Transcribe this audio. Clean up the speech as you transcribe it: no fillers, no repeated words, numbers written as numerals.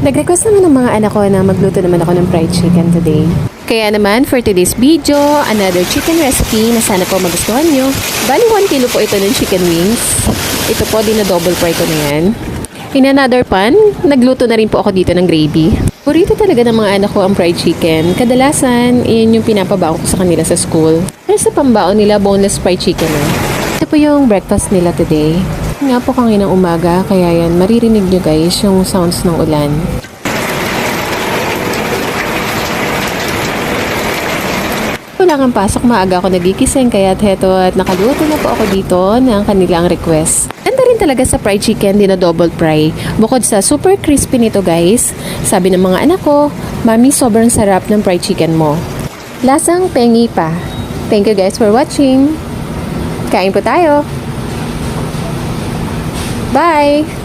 Nag-request naman ng mga anak ko na magluto naman ako ng fried chicken today. Kaya naman, for today's video, another chicken recipe na sana po magustuhan nyo. Bali 1 kilo po ito ng chicken wings. Ito po, double fry ko na yan. In another pan, nagluto na rin po ako dito ng gravy. Purito talaga ng mga anak ko ang fried chicken. Kadalasan, iyan yung pinapabaon ko sa kanila sa school. Pero sa pambaon nila, boneless fried chicken na. Ito po yung breakfast nila today. Nga po kanginang umaga, kaya yan, maririnig nyo guys yung sounds ng ulan. Wala kang pasok, maaga ako nagigising, kaya heto at nakaluto na po ako dito ng kanilang request. Ganda rin talaga sa fried chicken, double fry. Bukod sa super crispy nito guys, sabi ng mga anak ko, Mami, sobrang sarap ng fried chicken mo. Lasang pengi pa. Thank you guys for watching. Kain po tayo. Bye!